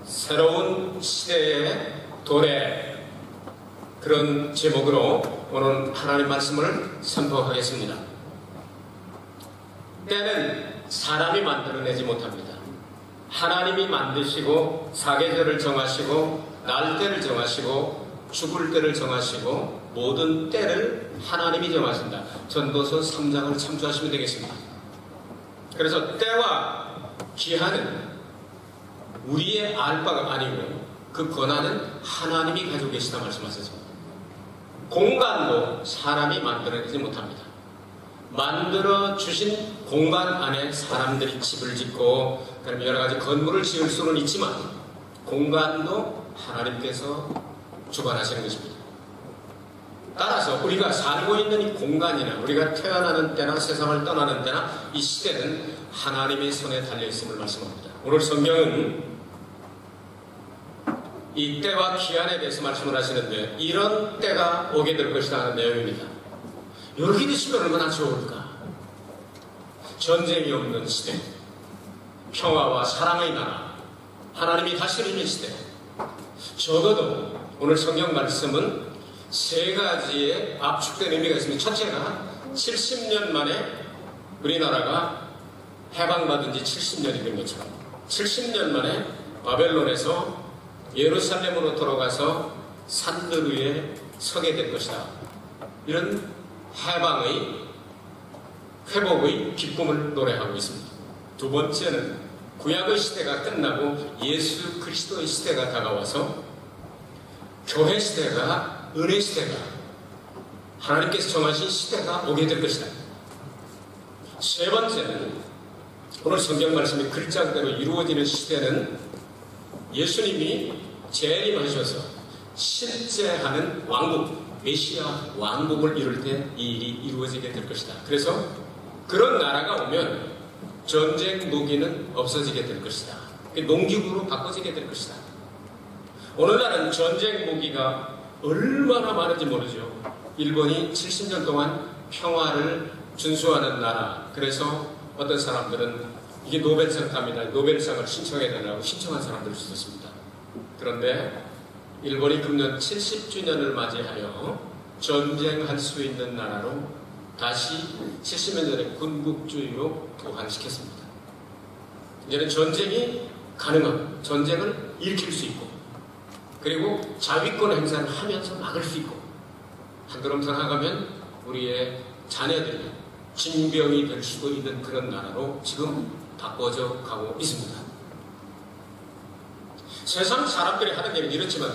새로운 시대의 도래, 그런 제목으로 오늘 하나님 말씀을 선포하겠습니다. 때는 사람이 만들어내지 못합니다. 하나님이 만드시고 사계절을 정하시고 날때를 정하시고 죽을 때를 정하시고 모든 때를 하나님이 정하신다. 전도서 3장을 참조하시면 되겠습니다. 그래서 때와 기한은 우리의 알 바가 아니고 그 권한은 하나님이 가지고 계시다 말씀하셨습니다. 공간도 사람이 만들어내지 못합니다. 만들어 주신 공간 안에 사람들이 집을 짓고 그럼 여러 가지 건물을 지을 수는 있지만 공간도 하나님께서 주관하시는 것입니다. 따라서 우리가 살고 있는 이 공간이나 우리가 태어나는 때나 세상을 떠나는 때나 이 시대는 하나님의 손에 달려있음을 말씀합니다. 오늘 성경은 이 때와 기한에 대해서 말씀을 하시는데 이런 때가 오게 될 것이다 하는 내용입니다. 이렇게 되시면 얼마나 좋을까? 전쟁이 없는 시대, 평화와 사랑의 나라, 하나님이 다스리는 시대. 적어도 오늘 성경 말씀은 세 가지의 압축된 의미가 있습니다. 첫째가 70년 만에 우리나라가 해방받은 지 70년이 된 것처럼 70년 만에 바벨론에서 예루살렘으로 돌아가서 산들 위에 서게 될 것이다. 이런 해방의, 회복의 기쁨을 노래하고 있습니다. 두 번째는 구약의 시대가 끝나고 예수 그리스도의 시대가 다가와서 교회 시대가, 은혜 시대가, 하나님께서 정하신 시대가 오게 될 것이다. 세 번째는 오늘 성경 말씀이 글자대로 이루어지는 시대는 예수님이 재림하셔서 실제하는 왕국, 메시아 왕국을 이룰 때 이 일이 이루어지게 될 것이다. 그래서 그런 나라가 오면 전쟁 무기는 없어지게 될 것이다. 농기구로 바꿔지게 될 것이다. 오늘날은 전쟁 무기가 얼마나 많은지 모르죠. 일본이 70년 동안 평화를 준수하는 나라. 그래서 어떤 사람들은 이게 노벨상 탑니다. 노벨상을 신청해야 되라고 신청한 사람들이 있었습니다. 그런데 일본이 금년 70주년을 맞이하여 전쟁할 수 있는 나라로 다시 70년 전에 군국주의로 보완시켰습니다. 이제는 전쟁이 가능하고 전쟁을 일으킬 수 있고 그리고 자위권 행사를 하면서 막을 수 있고 한 걸음 더 나가면 우리의 자녀들이 징병이 될 수도 있는 그런 나라로 지금 바꿔져 가고 있습니다. 세상 사람들이 하는 얘기는 이렇지만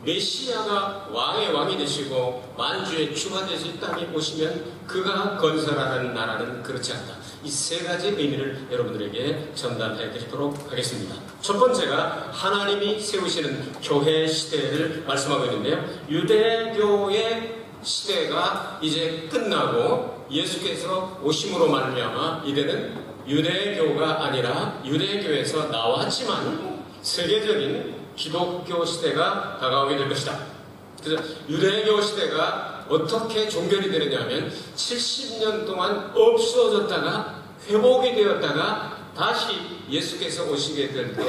메시아가 왕의 왕이 되시고 만주의 주가 되실 이 땅에 오시면 그가 건설하는 나라는 그렇지 않다. 이 세 가지 의미를 여러분들에게 전달해 드리도록 하겠습니다. 첫 번째가 하나님이 세우시는 교회 시대를 말씀하고 있는데요. 유대교의 시대가 이제 끝나고 예수께서 오심으로 말미암아 이제는 유대교가 아니라 유대교에서 나왔지만 세계적인 기독교 시대가 다가오게 될 것이다. 그래서 유대교 시대가 어떻게 종결이 되느냐 하면 70년 동안 없어졌다가 회복이 되었다가 다시 예수께서 오시게 될 때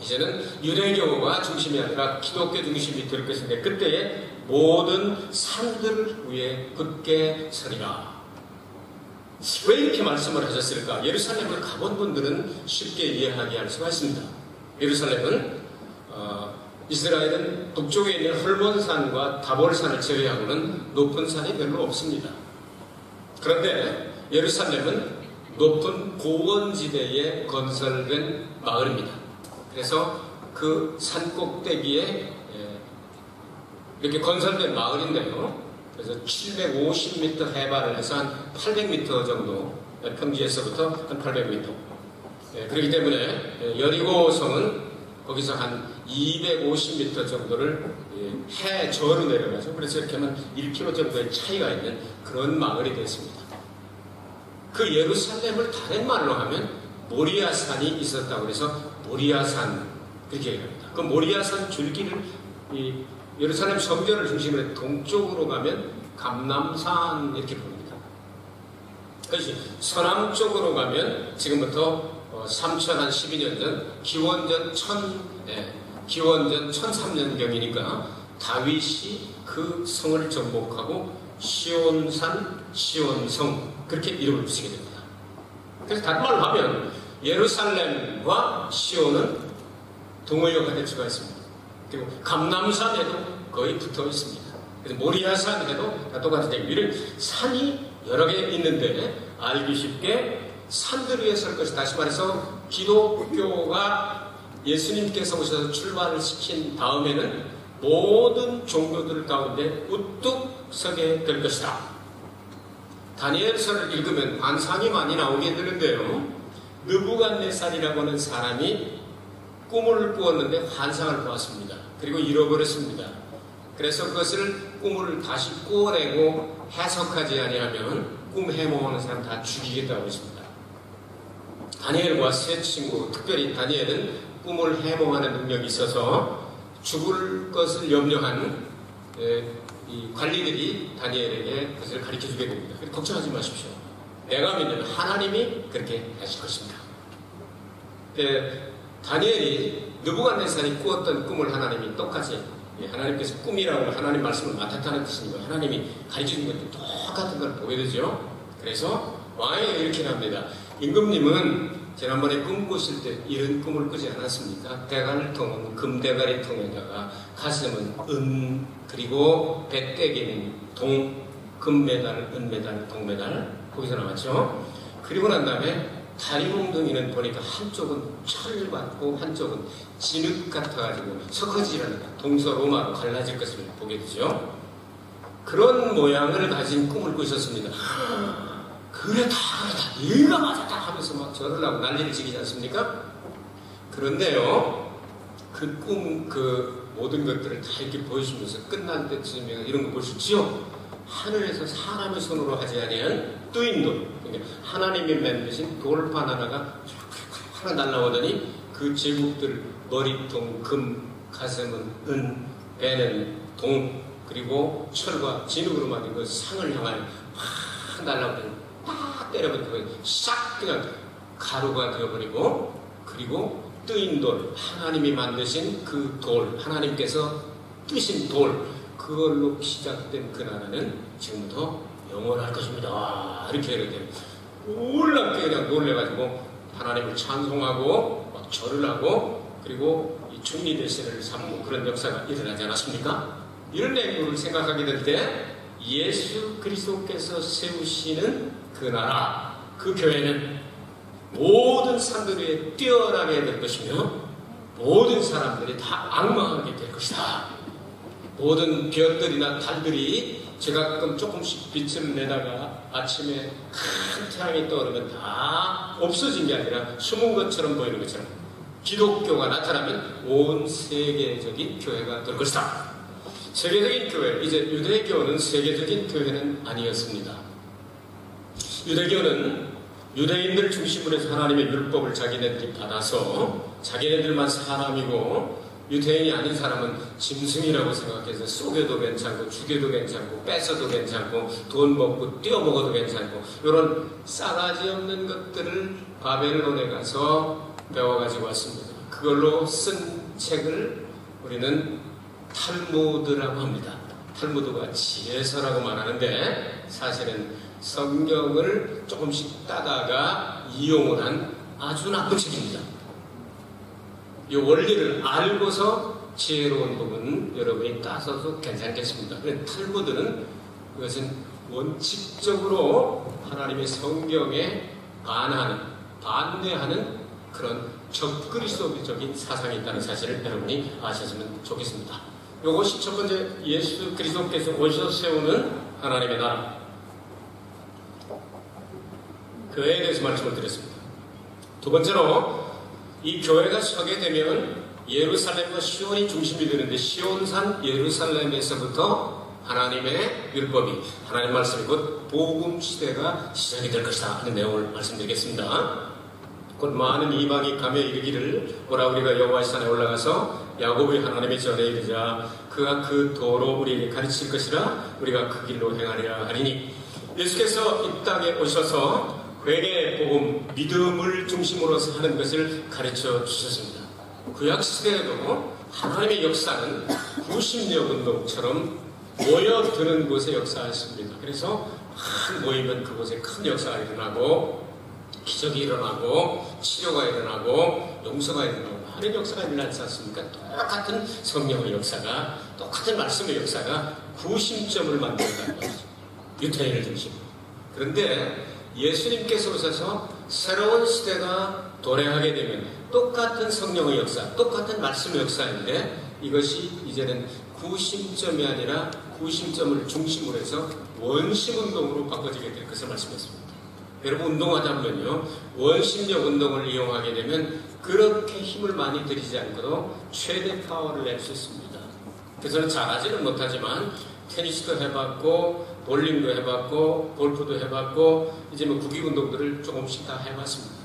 이제는 유대교가 중심이 아니라 기독교 중심이 될 것인데 그때에 모든 산들 위에 굳게 서리라. 왜 이렇게 말씀을 하셨을까? 예루살렘을 가본 분들은 쉽게 이해하게 할 수가 있습니다. 예루살렘은 이스라엘은 북쪽에 있는 헐몬산과 다볼산을 제외하고는 높은 산이 별로 없습니다. 그런데 예루살렘은 높은 고원지대에 건설된 마을입니다. 그래서 그 산 꼭대기에 이렇게 건설된 마을인데요. 그래서 750m 해발을 해서 한 800m 정도, 평지에서부터 한 800m. 그렇기 때문에 여리고성은 거기서 한 250m 정도를 해저로 내려가죠. 그래서 이렇게 하면 1km 정도의 차이가 있는 그런 마을이 됐습니다. 그 예루살렘을 다른 말로 하면 모리아산이 있었다고 해서 모리아산 그렇게 얘기합니다. 그 모리아산 줄기를 예루살렘 성전을 중심으로 해서 동쪽으로 가면 감람산 이렇게 부릅니다. 그것이 서남쪽으로 가면 지금부터 3천 12년 전, 기원전 1003년경이니까 다윗이 그 성을 정복하고 시온산, 시온성 그렇게 이름을 붙이게 됩니다. 그래서 다른 말로 하면 예루살렘과 시온은 동의어가 될 수가 있습니다. 그리고 감람산에도 거의 붙어 있습니다. 그래서 모리아산에도 다 똑같은 얘기. 이런 산이 여러 개 있는데 알기 쉽게 산들 위에 설 것이, 다시 말해서 기독교가 예수님께서 오셔서 출발을 시킨 다음에는 모든 종교들 가운데 우뚝 서게 될 것이다. 다니엘서를 읽으면 환상이 많이 나오게 되는데요. 느부갓네살이라고 하는 사람이 꿈을 꾸었는데 환상을 보았습니다. 그리고 잃어버렸습니다. 그래서 그것을 꿈을 다시 꾸어내고 해석하지 아니하면 꿈 해몽하는 사람 다 죽이겠다고 했습니다. 다니엘과 세 친구, 특별히 다니엘은 꿈을 해몽하는 능력이 있어서 죽을 것을 염려하는 이 관리들이 다니엘에게 그것을 가르쳐주게 됩니다. 걱정하지 마십시오. 내가 믿는 하나님이 그렇게 하실 것입니다. 다니엘이 느부갓네살이 꾸었던 꿈을 하나님이 똑같이, 하나님께서 꿈이라고 하나님 말씀을 맡았다는 뜻이니까 하나님이 가르쳐준 것도 똑같은 걸 보게 되죠. 그래서 왕이 이렇게 합니다. 임금님은 지난번에 꿈 꾸실 때 이런 꿈을 꾸지 않았습니까? 대갈통은 금대가리통에다가 가슴은 은, 그리고 배때기는 동, 금메달, 은메달, 동메달, 거기서 나왔죠. 그리고 난 다음에 다리 몽둥이는 보니까 한쪽은 철 같고 한쪽은 진흙 같아가지고 석허지라는 동서로마로 갈라질 것을 보게 되죠. 그런 모양을 가진 꿈을 꾸셨습니다. 그래, 다 얘가 맞았다 하면서 막 절을 하고 난리를 지기지 않습니까? 그런데요, 그 꿈, 그 모든 것들을 다 이렇게 보여주면서 끝날 때쯤에 이런 거 보시지요? 하늘에서 사람의 손으로 하지 아니한 뜨인 돌, 그러니까 하나님이 만드신 돌판 하나가 하나 날라오더니 그 제국들 머리통 금, 가슴은 은, 배는 동, 그리고 철과 진흙으로 만든 그 상을 향하여 막 날라오더니 딱 때려버리고 싹 그냥 가루가 되어버리고, 그리고 뜨인 돌, 하나님이 만드신 그 돌, 하나님께서 뜨신 돌, 그걸로 시작된 그 나라는 지금부터 영원할 것입니다. 이렇게 이렇게 놀랍게 그냥 놀래가지고 하나님을 찬송하고 막 절을 하고, 그리고 이 중리 대신을 삼고 그런 역사가 일어나지 않았습니까? 이런 내용을 생각하게 될 때 예수 그리스도께서 세우시는 그 나라, 그 교회는 모든 산들 위에 뛰어나게 될 것이며 모든 사람들이 다 악망하게 될 것이다. 모든 별들이나 달들이 제가 가끔 조금씩 빛을 내다가 아침에 큰 태양이 떠오르면 다 없어진 게 아니라 숨은 것처럼 보이는 것처럼 기독교가 나타나면 온 세계적인 교회가 될 것이다. 세계적인 교회, 이제 유대교는 세계적인 교회는 아니었습니다. 유대교는 유대인들 중심으로 해서 하나님의 율법을 자기네들이 받아서 자기네들만 사람이고 유대인이 아닌 사람은 짐승이라고 생각해서 쏘겨도 괜찮고 죽여도 괜찮고 뺏어도 괜찮고 돈 먹고 떼어먹어도 괜찮고 이런 싸가지 없는 것들을 바벨론에 가서 배워가지고 왔습니다. 그걸로 쓴 책을 우리는 탈무드라고 합니다. 탈무드가 지혜서라고 말하는데 사실은 성경을 조금씩 따다가 이용을 한 아주 나쁜 책입니다. 이 원리를 알고서 지혜로운 부분은 여러분이 따서도 괜찮겠습니다. 그런데 탈무드는 그것은 원칙적으로 하나님의 성경에 반대하는 그런 적그리스도적인 사상이 있다는 사실을 여러분이 아셨으면 좋겠습니다. 이것이 첫 번째, 예수 그리스도께서 오셔서 세우는 하나님의 나라, 교회에 대해서 말씀을 드렸습니다. 두 번째로 이 교회가 서게 되면 예루살렘과 시온이 중심이 되는데 시온산 예루살렘에서부터 하나님의 율법이, 하나님 말씀이 곧 복음 시대가 시작이 될 것이다 하는 내용을 말씀드리겠습니다. 곧 많은 이방이 가며 이르기를 오라 우리가 여호와의 산에 올라가서 야곱의 하나님의 전에 이르자 그가 그 도로 우리에게 가르칠 것이라 우리가 그 길로 행하리라 하리니, 예수께서 이 땅에 오셔서 회개, 복음, 믿음을 중심으로서 하는 것을 가르쳐 주셨습니다. 구약 시대에도 하나님의 역사는 구심력 운동처럼 모여드는 곳에 역사했습니다. 그래서 한 모이면 그곳에 큰 역사가 일어나고 기적이 일어나고 치료가 일어나고 용서가 일어나고 많은 역사가 일어나지 않습니까? 똑같은 성령의 역사가, 똑같은 말씀의 역사가 구심점을 만든다는 것이죠. 유태인을 중심으로. 그런데 예수님께서 오셔서 새로운 시대가 도래하게 되면 똑같은 성령의 역사, 똑같은 말씀의 역사인데 이것이 이제는 구심점이 아니라 구심점을 중심으로 해서 원심운동으로 바꿔지게 될 것을 말씀했습니다. 여러분, 운동하자면요, 원심력 운동을 이용하게 되면 그렇게 힘을 많이 들이지 않고도 최대 파워를 낼 수 있습니다. 그래서 저는 잘하지는 못하지만 테니스도 해봤고 볼링도 해봤고 골프도 해봤고 이제 뭐 구기 운동들을 조금씩 다 해봤습니다.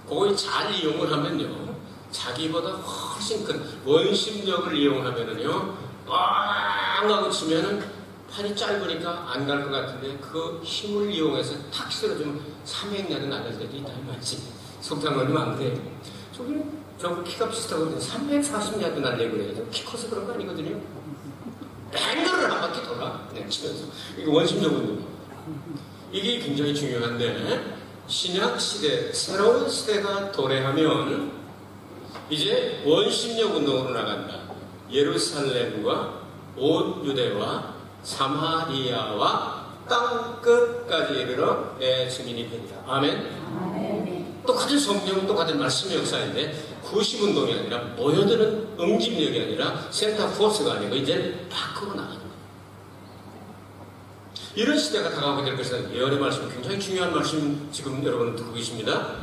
그걸 잘 이용을 하면요, 자기보다 훨씬 큰 원심력을 이용하면은요, 빵 하고 치면은 팔이 짧으니까 안 갈 것 같은데 그 힘을 이용해서 탁 쓰러지면 300야드 날릴 때도 있다 이 말이지. 속담 얼마 안 그래요. 저기 키가 비슷하거든요. 340야드 날리고 그래요. 키 커서 그런 거 아니거든요. 뱅글을 한 바퀴 돌아 그냥 치면서. 이게 원심력 운동. 이게 굉장히 중요한데 신약 시대, 새로운 시대가 도래하면 이제 원심력 운동으로 나간다. 예루살렘과 온 유대와 사마리아와 땅끝까지 이르러 내 증인이 되리라. 아멘. 똑같은 성경, 똑같은 말씀의 역사인데 구심운동이 아니라 모여드는 응집력이 아니라 센터 포스가 아니고 이제 밖으로 나가는 거예요. 이런 시대가 다가오게 될 것이다. 예언의 말씀, 굉장히 중요한 말씀 지금 여러분 듣고 계십니다.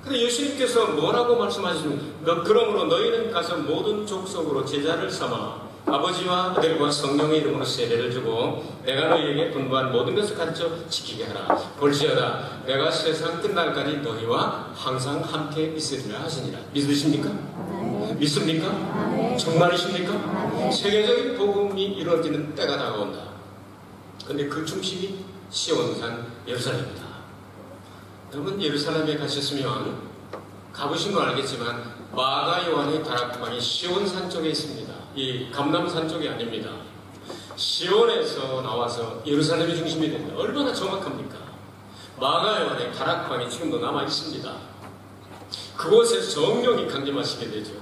근데 예수님께서 뭐라고 말씀하시냐면 그러므로 너희는 가서 모든 족속으로 제자를 삼아 아버지와 아들과 성령의 이름으로 세례를 주고 내가 너희에게 분부한 모든 것을 가르쳐 지키게 하라. 볼지어다 내가 세상 끝날까지 너희와 항상 함께 있으리라 하시니라. 믿으십니까? 네. 믿습니까? 네. 정말이십니까? 네. 세계적인 복음이 이루어지는 때가 다가온다. 근데 그 중심이 시온산 예루살렘입니다. 여러분, 예루살렘에 가셨으면 가보신 건 알겠지만 마가 요한의 다락방이 시온산 쪽에 있습니다. 이 감람산 쪽이 아닙니다. 시온에서 나와서 예루살렘이 중심이 됩니다. 얼마나 정확합니까? 마가 요한의 다락방이 지금도 남아 있습니다. 그곳에서 성령이 강림하시게 되죠.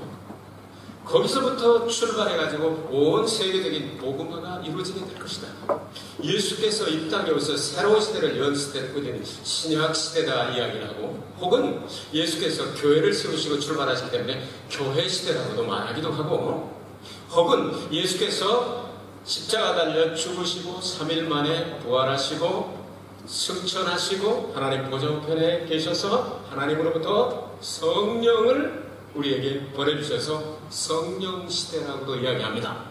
거기서부터 출발해가지고 온 세계적인 복음화가 이루어지게 될 것이다. 예수께서 이 땅에 오셔서 새로운 시대를 연 시대를 꾸리는 신약 시대다 이야기를 하고, 혹은 예수께서 교회를 세우시고 출발하시기 때문에 교회 시대라고도 말하기도 하고, 혹은 예수께서 십자가 달려 죽으시고 3일 만에 부활하시고 승천하시고 하나님 보좌우편에 계셔서 하나님으로부터 성령을 우리에게 보내주셔서 성령시대라고도 이야기합니다.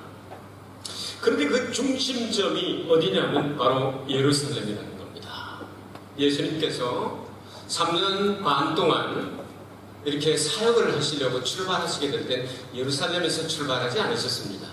그런데 그 중심점이 어디냐면 바로 예루살렘이라는 겁니다. 예수님께서 3년 반 동안 이렇게 사역을 하시려고 출발하시게 될 땐 예루살렘에서 출발하지 않으셨습니다.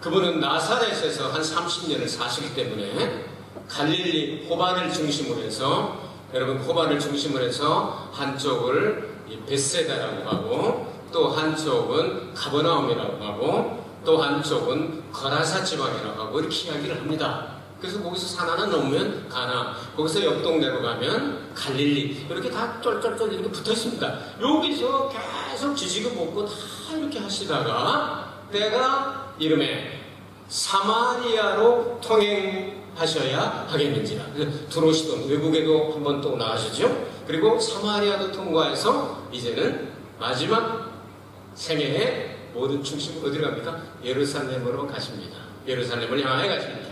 그분은 나사렛에서 한 30년을 사시기 때문에 갈릴리 호반을 중심으로 해서, 여러분 호반을 중심으로 해서 한쪽을 벳세다라고 하고 또 한쪽은 가버나움이라고 하고 또 한쪽은 거라사 지방이라고 하고 이렇게 이야기를 합니다. 그래서 거기서 산 하나 넘으면 가나, 거기서 옆 동네로 가면 갈릴리, 이렇게 다 쫄쫄쫄 이렇게 붙어 있습니다. 여기서 계속 지지고 볶고 다 이렇게 하시다가 때가 이름에 사마리아로 통행하셔야 하겠는지라. 들어오시던 외국에도 한번 또 나가시죠. 그리고 사마리아도 통과해서 이제는 마지막 생애의 모든 중심은 어디로 갑니까? 예루살렘으로 가십니다. 예루살렘을 향해 가십니다.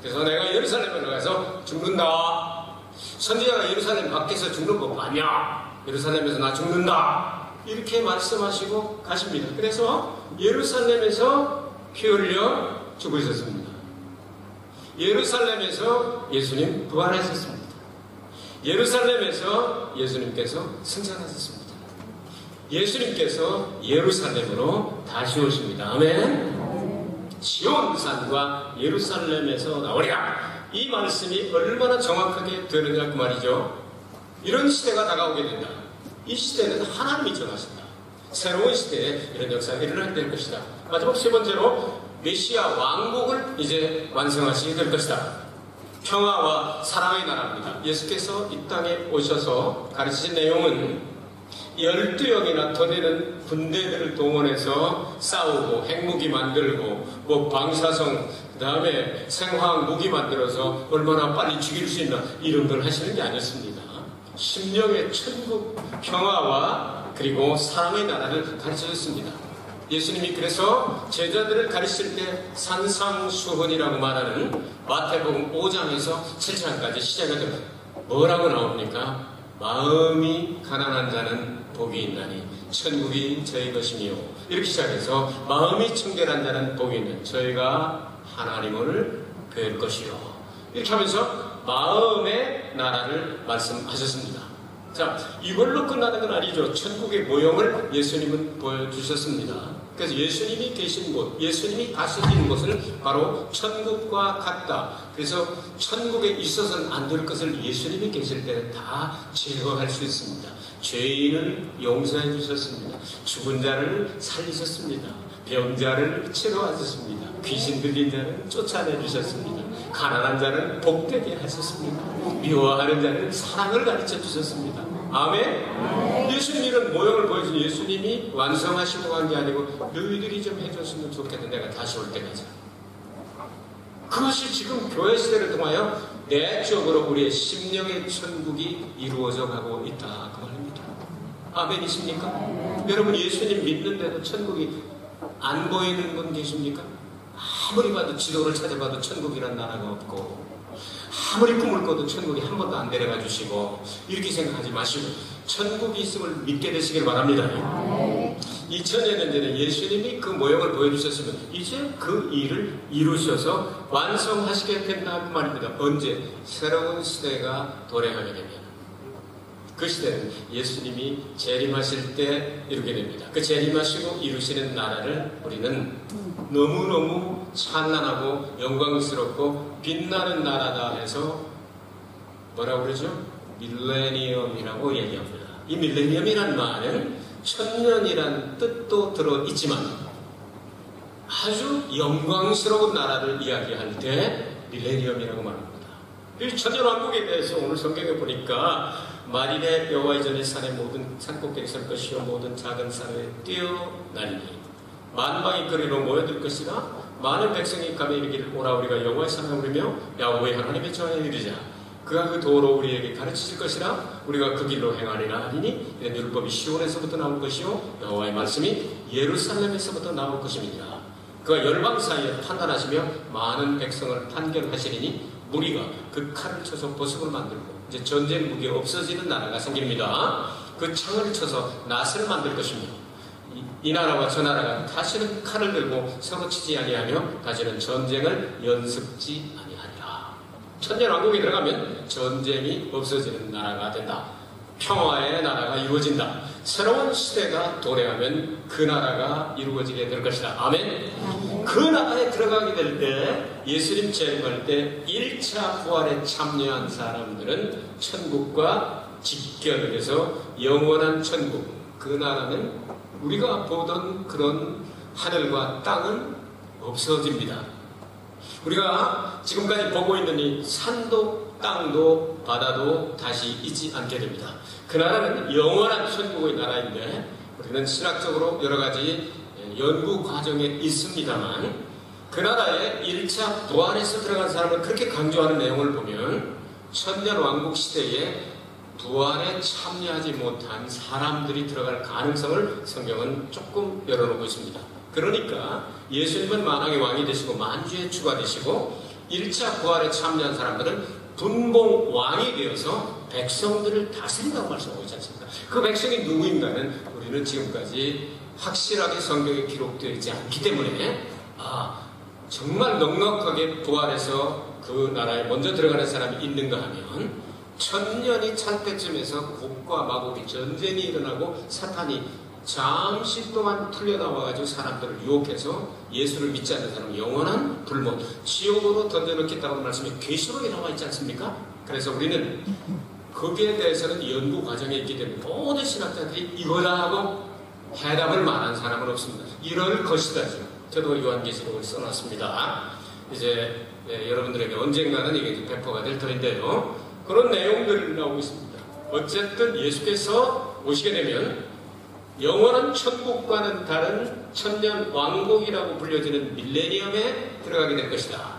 그래서 내가 예루살렘으로 가서 죽는다. 선지자가 예루살렘 밖에서 죽는 거 아니야. 예루살렘에서 나 죽는다. 이렇게 말씀하시고 가십니다. 그래서 예루살렘에서 피 흘려 죽으셨습니다. 예루살렘에서 예수님 부활하셨습니다. 예루살렘에서 예수님께서 승천하셨습니다. 예수님께서 예루살렘으로 다시 오십니다. 아멘. 시온산과 예루살렘에서 나오리라. 이 말씀이 얼마나 정확하게 되느냐 그 말이죠. 이런 시대가 다가오게 된다. 이 시대는 하나님이 정하신다. 새로운 시대에 이런 역사가 일어나게 될 것이다. 마지막 세 번째로 메시아 왕국을 이제 완성하시게 될 것이다. 평화와 사랑의 나라입니다. 예수께서 이 땅에 오셔서 가르치신 내용은 12명이나 더 되는 군대들을 동원해서 싸우고 핵무기 만들고 뭐 방사성 그 다음에 생화학 무기 만들어서 얼마나 빨리 죽일 수 있나 이런 걸 하시는 게 아니었습니다. 심령의 천국 평화와 그리고 사랑의 나라를 가르쳐줬습니다. 예수님이 그래서 제자들을 가르칠 때 산상수훈이라고 말하는 마태복음 5장에서 7장까지 시작이 됩니다. 뭐라고 나옵니까? 마음이 가난한 자는 복이 있나니 천국이 저희 것이며 이렇게 시작해서 마음이 청결한 자는 복이 있는 저희가 하나님을 뵐 것이요 이렇게 하면서 마음의 나라를 말씀하셨습니다. 자, 이걸로 끝나는 건 아니죠. 천국의 모형을 예수님은 보여주셨습니다. 그래서 예수님이 계신 곳, 예수님이 가시는 곳을 바로 천국과 같다. 그래서 천국에 있어서는 안 될 것을 예수님이 계실 때는 다 제거할 수 있습니다. 죄인을 용서해 주셨습니다. 죽은 자를 살리셨습니다. 병자를 치료하셨습니다. 귀신 들린 자를 쫓아내 주셨습니다. 가난한 자를 복되게 하셨습니다. 미워하는 자를 사랑을 가르쳐 주셨습니다. 아멘? 예수님 이런 모형을 보여준 예수님이 완성하시고 간 게 아니고 너희들이 좀 해줬으면 좋겠는데 내가 다시 올 때까지. 그것이 지금 교회 시대를 통하여 내적으로 우리의 심령의 천국이 이루어져 가고 있다 그 말입니다. 아멘이십니까? 여러분 예수님 믿는데도 천국이 안 보이는 분 계십니까? 아무리 봐도 지도를 찾아봐도 천국이란 나라가 없고 아무리 꿈을 꿔도 천국이 한 번도 안 데려가 주시고 이렇게 생각하지 마시고 천국이 있음을 믿게 되시길 바랍니다. 2000여 년 전에 예수님이 그 모형을 보여주셨으면 이제 그 일을 이루셔서 완성하시게 된다 그 말입니다. 언제? 새로운 시대가 도래하게 되면 그 시대는 예수님이 재림하실 때 이루게 됩니다. 그 재림하시고 이루시는 나라를 우리는 너무너무 찬란하고 영광스럽고 빛나는 나라다 해서 뭐라고 그러죠? 밀레니엄이라고 얘기합니다. 이 밀레니엄이란 말은 천년이란 뜻도 들어있지만 아주 영광스러운 나라를 이야기할 때 밀레니엄이라고 말합니다. 이 천년왕국에 대해서 오늘 성경에 보니까 만일에 여호와의 전에 산의 모든 산꼭대기 설 것이요 모든 작은 산에 뛰어나리니 만방이 거리로 모여들 것이라 많은 백성이 가며 이르기를 오라 우리가 여호와의 산을 부르며 야훼 하나님의 전에 이르자 그가 그 도로 우리에게 가르치실 것이라 우리가 그 길로 행하리라 하리니 이는 율법이 시온에서부터 나올 것이요 여호와의 말씀이 예루살렘에서부터 나올 것임이니라. 그가 열방 사이에 판단하시며 많은 백성을 판결하시리니 무리가 그 칼을 쳐서 보석을 만들고 이제 전쟁 무기 없어지는 나라가 생깁니다. 그 창을 쳐서 낫을 만들 것이며 이 나라와 저 나라가 다시는 칼을 들고 서로 치지 아니하며 다시는 전쟁을 연습지 아니하리라. 천년왕국에 들어가면 전쟁이 없어지는 나라가 된다. 평화의 나라가 이루어진다. 새로운 시대가 도래하면 그 나라가 이루어지게 될 것이다. 아멘. 그 나라에 들어가게 될 때 예수님 재림할 때 1차 부활에 참여한 사람들은 천국과 직결을 해서 영원한 천국 그 나라는 우리가 보던 그런 하늘과 땅은 없어집니다. 우리가 지금까지 보고 있는 이 산도 땅도 바다도 다시 있지 않게 됩니다. 그 나라는 영원한 천국의 나라인데 우리는 신학적으로 여러 가지 연구 과정에 있습니다만 그 나라에 1차 부활에서 들어간 사람을 그렇게 강조하는 내용을 보면 천년왕국 시대에 부활에 참여하지 못한 사람들이 들어갈 가능성을 성경은 조금 열어놓고 있습니다. 그러니까 예수님은 만왕의 왕이 되시고 만주의 주가 되시고 1차 부활에 참여한 사람들은 분봉 왕이 되어서 백성들을 다스린다고 말씀하고 있지 않습니까? 그 백성이 누구인가는 우리는 지금까지 확실하게 성경에 기록되어 있지 않기 때문에 정말 넉넉하게 부활해서 그 나라에 먼저 들어가는 사람이 있는가 하면 천년이 찰 때쯤에서 곡과 마곡이 전쟁이 일어나고 사탄이 잠시 동안 풀려나와가지고 사람들을 유혹해서 예수를 믿지 않는 사람은 영원한 불못 지옥으로 던져넣겠다고 말씀이 계시록에 나와 있지 않습니까? 그래서 우리는 거기에 대해서는 연구 과정에 있기 때문에 모든 신학자들이 이거다 하고 해답을 말한 사람은 없습니다. 이럴 것이다죠. 저도 요한계시록을 써놨습니다. 이제 여러분들에게 언젠가는 이게 이제 배포가 될 터인데요. 그런 내용들이 나오고 있습니다. 어쨌든 예수께서 오시게 되면 영원한 천국과는 다른 천년 왕국이라고 불려지는 밀레니엄에 들어가게 될 것이다.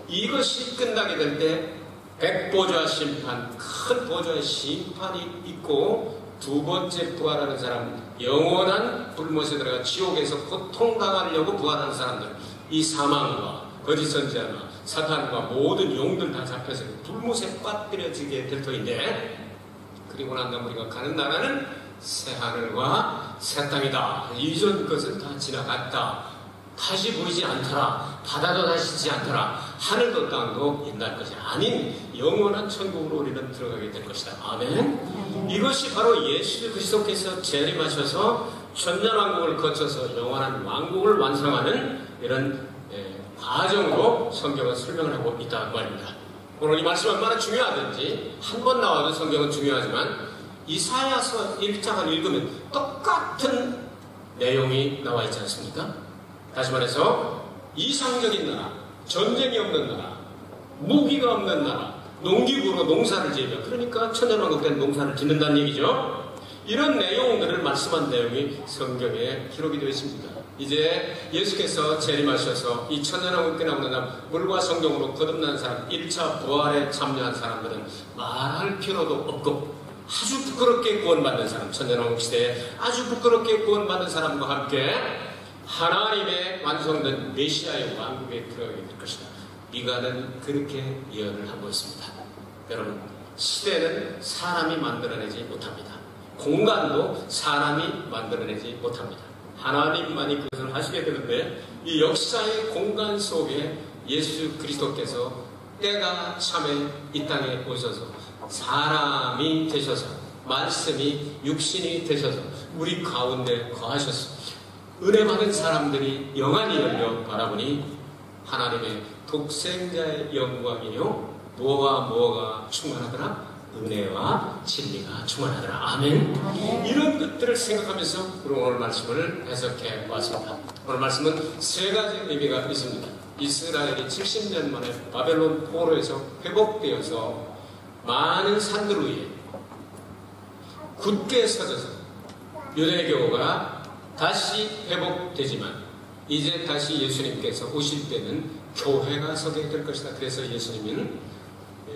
이것이 끝나게 될 때 백보좌 심판, 큰 보좌의 심판이 있고 두 번째 부활하는 사람, 영원한 불못에 들어가 지옥에서 고통당하려고 부활하는 사람들, 이 사망과 거짓 선지자나 사탄과 모든 용들 다 잡혀서 불못에 빠뜨려지게 될 터인데, 그리고 난 다음 우리가 가는 나라는 새하늘과 새 땅이다. 이전 것은 다 지나갔다. 다시 보이지 않더라. 바다도 다시 지지 않더라. 하늘도 땅도 옛날 것이 아닌 영원한 천국으로 우리는 들어가게 될 것이다. 아멘. 이것이 바로 예수 그리스도께서 재림하셔서 천년왕국을 거쳐서 영원한 왕국을 완성하는 이런 과정으로 성경은 설명을 하고 있다는 말입니다. 오늘 이 말씀이 얼마나 중요하든지 한 번 나와도 성경은 중요하지만 이사야서 1장을 읽으면 똑같은 내용이 나와 있지 않습니까? 다시 말해서 이상적인 나라, 전쟁이 없는 나라, 무기가 없는 나라, 농기구로 농사를 지으며, 그러니까 천년왕국 된 농사를 짓는다는 얘기죠. 이런 내용들을 말씀한 내용이 성경에 기록이 되어 있습니다. 이제 예수께서 재림하셔서 이 천년왕국 끝나고 난 물과 성령으로 거듭난 사람, 1차 부활에 참여한 사람들은 말할 필요도 없고 아주 부끄럽게 구원받는 사람, 천년왕국 시대에 아주 부끄럽게 구원받는 사람과 함께 하나님의 완성된 메시아의 왕국에 들어가게 될 것이다. 미가는 그렇게 예언을 하고 있습니다. 여러분, 시대는 사람이 만들어내지 못합니다. 공간도 사람이 만들어내지 못합니다. 하나님만이 그것을 하시게 되는데, 이 역사의 공간 속에 예수 그리스도께서 때가 참에 이 땅에 오셔서 사람이 되셔서 말씀이 육신이 되셔서 우리 가운데 거하셔서 은혜 받은 사람들이 영안이 열려 바라보니 하나님의 독생자의 영광이요 뭐가 충만하더라? 은혜와 진리가 충만하더라. 아멘. 이런 것들을 생각하면서 우리 오늘 말씀을 해석해 보았습니다. 오늘 말씀은 세 가지 의미가 있습니다. 이스라엘이 70년 만에 바벨론 포로에서 회복되어서 많은 산들 위에 굳게 서져서 유대교가 다시 회복되지만 이제 다시 예수님께서 오실 때는 교회가 서게 될 것이다. 그래서 예수님은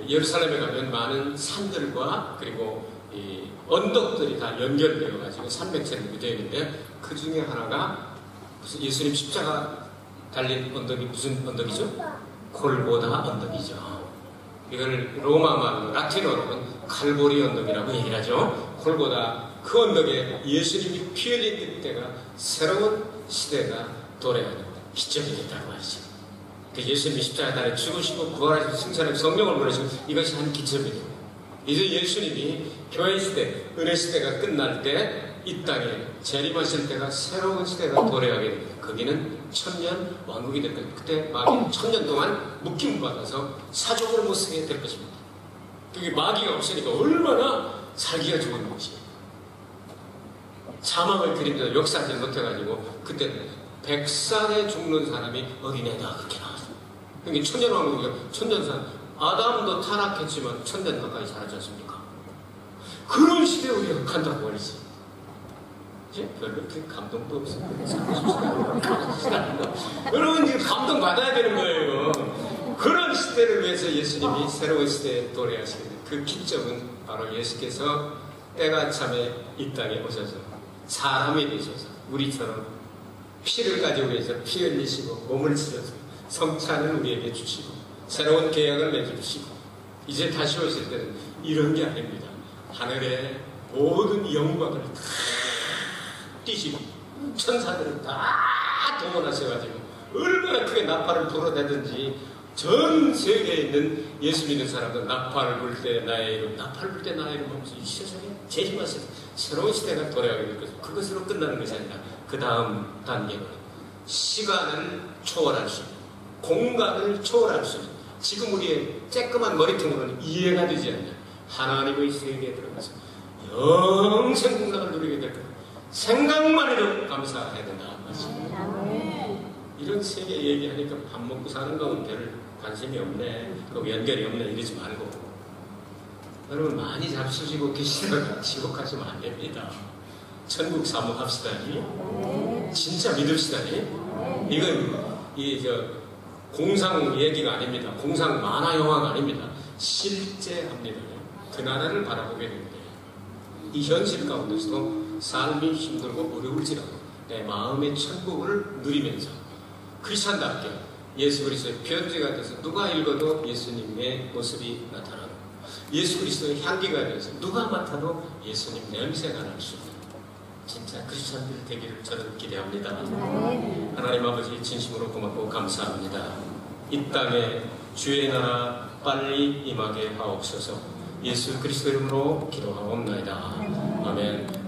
예루살렘에 가면 많은 산들과 그리고 이 언덕들이 다 연결되어 가지고 산맥처럼 되어 있는데, 그 중에 하나가 무슨 예수님 십자가 달린 언덕이 무슨 언덕이죠? 골고다 언덕이죠. 이걸 로마 말로 라틴어로는 칼보리 언덕이라고 얘기를 하죠. 골고다, 그 언덕에 예수님이 피 흘린 그때가 새로운 시대가 도래하는 기점이 됐다고 하죠. 예수님이 십자가 달에 죽으시고 부활하시고 승천하시고 성령을 보내시고 이것이 한 기점이에요. 이제 예수님이 교회 시대, 은혜 시대가 끝날 때 이 땅에 재림하실 때가 새로운 시대가 도래하게 됩니다. 거기는 천년 왕국이 될 겁니다. 그때 마귀는 천년 동안 묶임받아서 사족을 못 쓰게 될 것입니다. 그게 마귀가 없으니까 얼마나 살기가 좋은 것이에요. 사망을 그림자 역사하지 못해가지고 그때는 100살에 죽는 사람이 어린애다 그렇게 나왔어요. 그게 천년 왕국이요. 천년산. 아담도 타락했지만 천년 가까이 살았지 않습니까? 그런 시대에 우리가 간다고 말이지. 별로 그렇게 감동도 없어요. 여러분, 이제 감동 받아야 되는 거예요. 그런 시대를 위해서 예수님이 새로운 시대에 도래하시게 된 그 기점은 바로 예수께서 때가 참에 이 땅에 오셔서 사람이 되셔서 우리처럼 피를 가지고 계셔서 피 흘리시고 몸을 찢어서 성찬을 우리에게 주시고 새로운 계약을 맺어주시고 이제 다시 오실 때는 이런 게 아닙니다. 하늘의 모든 영광을 다 뛰시고 천사들을 다 동원하셔가지고 얼마나 크게 나팔을 불어대든지 전 세계에 있는 예수 믿는 사람들 나팔을 불 때 나의 이름, 나팔 불 때 나의 이름 하면서 이 세상에 재림하셔서 새로운 시대가 도래하게 될 것이고, 그것으로 끝나는 것이 아니라 그 다음 단계는 시간을 초월할 수 있는, 공간을 초월할 수 있는, 지금 우리의 쬐끄만 머리통으로는 이해가 되지 않는 하나님의 세계에 들어가서 영생 공락을 누리게 될 거다. 생각만 해도 감사해야 된다. 이런 세계 얘기하니까 밥 먹고 사는 거는 별 관심이 없네, 그 연결이 없네 이러지 말고, 여러분 많이 잡수시고 계시다가 지옥하시면 안 됩니다. 천국 사모합시다니. 진짜 믿읍시다니. 이건 공상 얘기가 아닙니다. 공상 만화 영화가 아닙니다. 실제 합니다. 그 나라를 바라보게 됩니다. 이 현실 가운데서도 삶이 힘들고 어려울지라도 내 마음의 천국을 누리면서 크리스찬답게 예수 그리스도의 편지가 돼서 누가 읽어도 예수님의 모습이 나타나고, 예수 그리스도의 향기가 돼서 누가 맡아도 예수님 냄새가 날 수 있는 진짜 크리스찬들 되기를 저는 기대합니다. 하나님 아버지 진심으로 고맙고 감사합니다. 이 땅에 주의 나라 빨리 임하게 하옵소서. 예수 그리스도 이름으로 기도하옵나이다. 아멘.